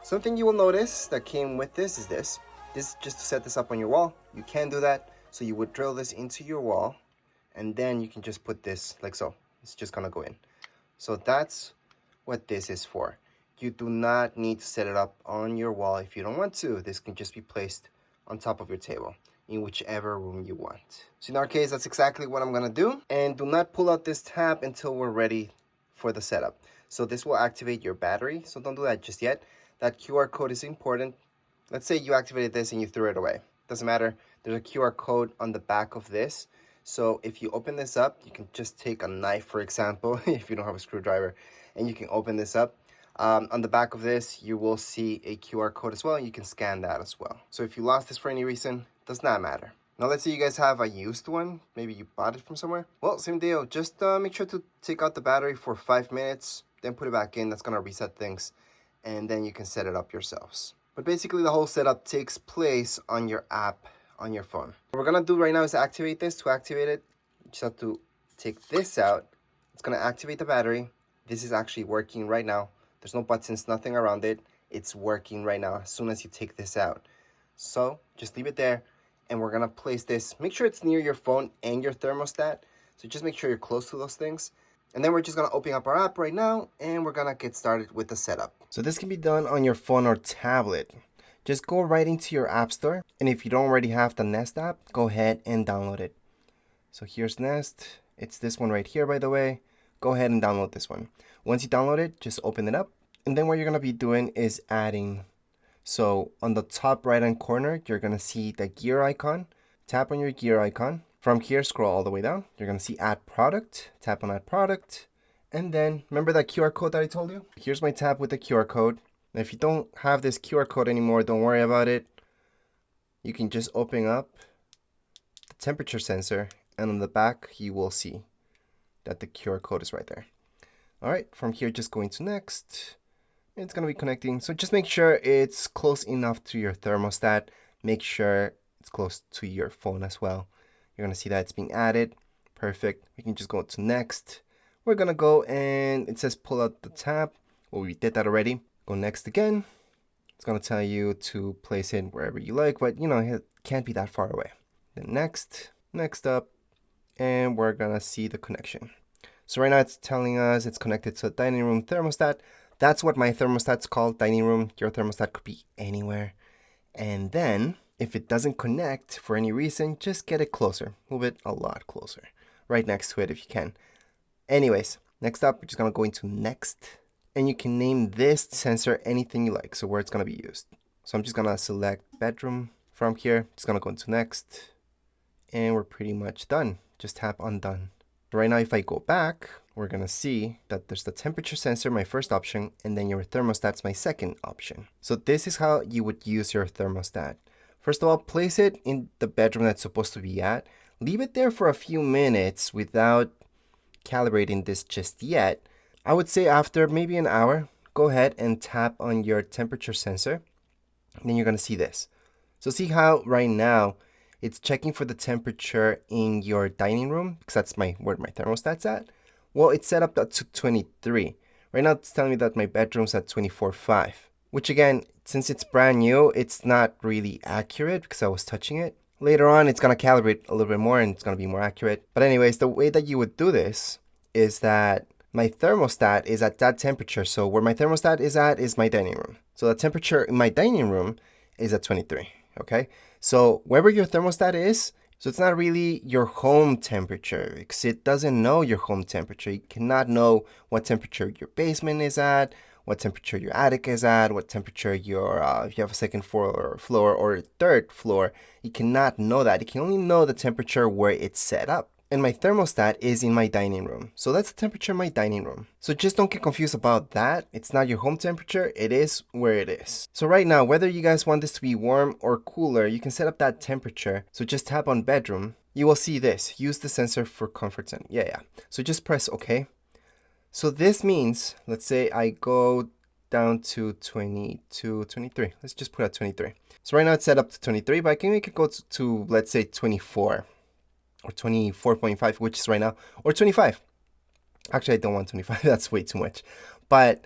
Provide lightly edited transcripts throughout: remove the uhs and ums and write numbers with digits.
Something you will notice that came with this is this. This is just to set this up on your wall. You can do that. So you would drill this into your wall, and then you can just put this like so. It's just gonna go in. So that's what this is for. You do not need to set it up on your wall if you don't want to. This can just be placed on top of your table in whichever room you want. So in our case, that's exactly what I'm gonna do. And do not pull out this tab until we're ready for the setup. So this will activate your battery, so don't do that just yet. That QR code is important. Let's say you activated this and you threw it away. Doesn't matter, there's a QR code on the back of this. So if you open this up, you can just take a knife, for example, if you don't have a screwdriver, and you can open this up. On the back of this, you will see a QR code as well, and you can scan that as well. So if you lost this for any reason, does not matter. Now let's say you guys have a used one, maybe you bought it from somewhere. Well, same deal, just make sure to take out the battery for 5 minutes, then put it back in. That's gonna reset things, and then you can set it up yourselves. But basically the whole setup takes place on your app on your phone. What we're gonna do right now is activate this. To activate it, you just have to take this out. It's gonna activate the battery. This is actually working right now. There's no buttons, nothing around it. It's working right now as soon as you take this out. So just leave it there, and we're gonna place this. Make sure it's near your phone and your thermostat. So just make sure you're close to those things. And then we're just gonna open up our app right now, and we're gonna get started with the setup. So this can be done on your phone or tablet. Just go right into your app store, and if you don't already have the Nest app, go ahead and download it. So here's Nest. It's this one right here, by the way. Go ahead and download this one. Once you download it, just open it up, and then what you're gonna be doing is adding. So on the top right hand corner, you're gonna see the gear icon. Tap on your gear icon. From here, scroll all the way down. You're gonna see add product. Tap on add product, and then remember that QR code that I told you? Here's my tab with the QR code. Now, if you don't have this QR code anymore, don't worry about it. You can just open up the temperature sensor, and on the back, you will see that the QR code is right there. All right, from here, just going to next. It's gonna be connecting. So just make sure it's close enough to your thermostat. Make sure it's close to your phone as well. You're gonna see that it's being added. Perfect. We can just go to next. We're gonna go, and it says pull out the tab. Well, we did that already. Go next again. It's gonna tell you to place it wherever you like, but you know, it can't be that far away. Then next up, and we're gonna see the connection. So right now it's telling us it's connected to a dining room thermostat. That's what my thermostat's called, dining room. Your thermostat could be anywhere. And then if it doesn't connect for any reason, just get it closer, move it a lot closer, right next to it if you can. Anyways, next up, we're just gonna go into next. And you can name this sensor anything you like, so where it's gonna be used. So I'm just gonna select bedroom from here. Just gonna go into next, and we're pretty much done. Just tap on done. Right now, if I go back, we're gonna see that there's the temperature sensor, my first option, and then your thermostat's my second option. So this is how you would use your thermostat. First of all, place it in the bedroom that's supposed to be at. Leave it there for a few minutes without calibrating this just yet. I would say after maybe an hour, go ahead and tap on your temperature sensor. And then you're gonna see this. So see how right now it's checking for the temperature in your dining room, because that's where my thermostat's at. Well, it's set up to 23. Right now it's telling me that my bedroom's at 24.5, which again, since it's brand new, it's not really accurate because I was touching it. Later on, it's gonna calibrate a little bit more and it's gonna be more accurate. But anyways, the way that you would do this is that my thermostat is at that temperature. So where my thermostat is at is my dining room. So the temperature in my dining room is at 23, okay? So wherever your thermostat is, so it's not really your home temperature because it doesn't know your home temperature. You cannot know what temperature your basement is at, what temperature your attic is at, what temperature your, if you have a second floor or a third floor, you cannot know that. You can only know the temperature where it's set up. And my thermostat is in my dining room. So that's the temperature in my dining room. So just don't get confused about that. It's not your home temperature. It is where it is. So right now, whether you guys want this to be warm or cooler, you can set up that temperature. So just tap on bedroom. You will see this. Use the sensor for comfort zone. Yeah. So just press OK. So this means, let's say I go down to 22, 23. Let's just put at 23. So right now it's set up to 23, but I can make it go to let's say 24. Or 24.5, which is right now, or 25. Actually, I don't want 25. That's way too much. But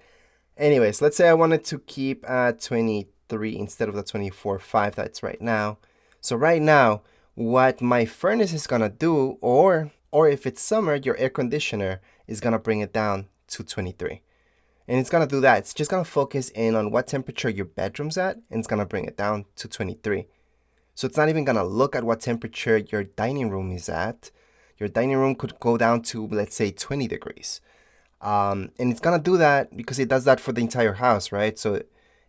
Anyways, let's say I wanted to keep at 23 instead of the 24.5 that's right now. So right now, what my furnace is gonna do, or if it's summer, your air conditioner is gonna bring it down to 23. And it's gonna do that. It's just gonna focus in on what temperature your bedroom's at, and it's gonna bring it down to 23. So it's not even gonna look at what temperature your dining room is at. Your dining room could go down to, let's say, 20 degrees. And it's gonna do that because it does that for the entire house, right? So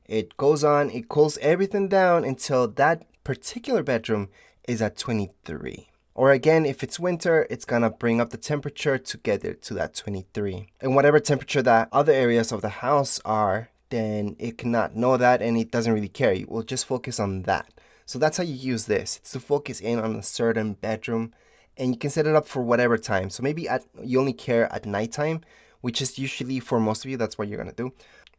it goes on, it cools everything down until that particular bedroom is at 23. Or again, if it's winter, it's gonna bring up the temperature to get it to that 23. And whatever temperature that other areas of the house are, then it cannot know that and it doesn't really care. It will just focus on that. So that's how you use this. It's to focus in on a certain bedroom, and you can set it up for whatever time. So maybe you only care at nighttime, which is usually for most of you, that's what you're gonna do.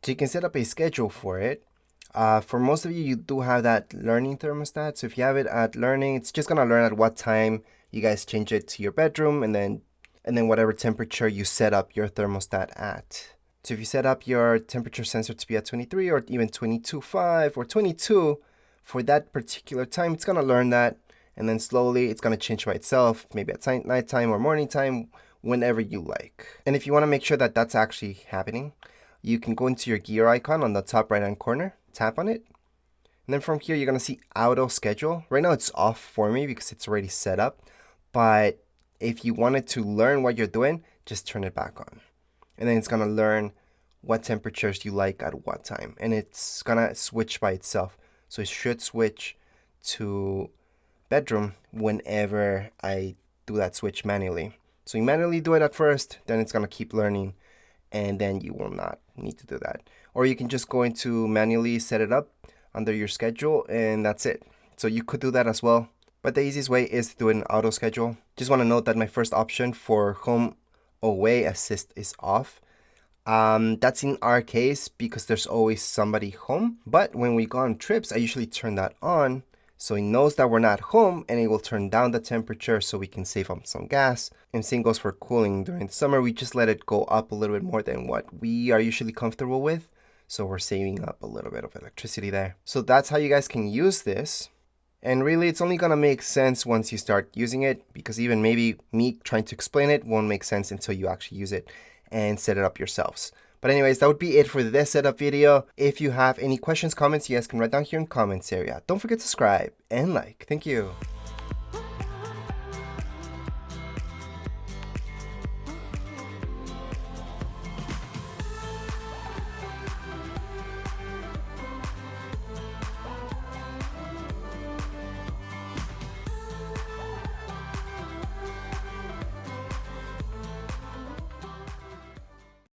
So you can set up a schedule for it. For most of you, you do have that learning thermostat. So if you have it at learning, it's just gonna learn at what time you guys change it to your bedroom, and then whatever temperature you set up your thermostat at. So if you set up your temperature sensor to be at 23 or even 22.5 or 22 for that particular time, it's gonna learn that, and then slowly it's gonna change by itself, maybe at nighttime or morning time, whenever you like. And if you wanna make sure that that's actually happening, you can go into your gear icon on the top right hand corner, tap on it, and then from here you're gonna see auto schedule. Right now it's off for me because it's already set up, but if you wanted to learn what you're doing, just turn it back on. And then it's gonna learn what temperatures you like at what time, and it's gonna switch by itself. So it should switch to bedroom whenever I do that switch manually. So you manually do it at first, then it's gonna keep learning, and then you will not need to do that. Or you can just go into manually set it up under your schedule, and that's it. So you could do that as well, but the easiest way is to do it in auto schedule. Just want to note that my first option for home away assist is off. That's in our case because there's always somebody home, but when we go on trips, I usually turn that on so it knows that we're not home, and it will turn down the temperature so we can save up some gas. And same goes for cooling. During summer, we just let it go up a little bit more than what we are usually comfortable with, so we're saving up a little bit of electricity there. So that's how you guys can use this. And really, it's only gonna make sense once you start using it, because even maybe me trying to explain it won't make sense until you actually use it and set it up yourselves. But anyways, that would be it for this setup video. If you have any questions, comments, you guys can write down here in comments area. Don't forget to subscribe and like. Thank you.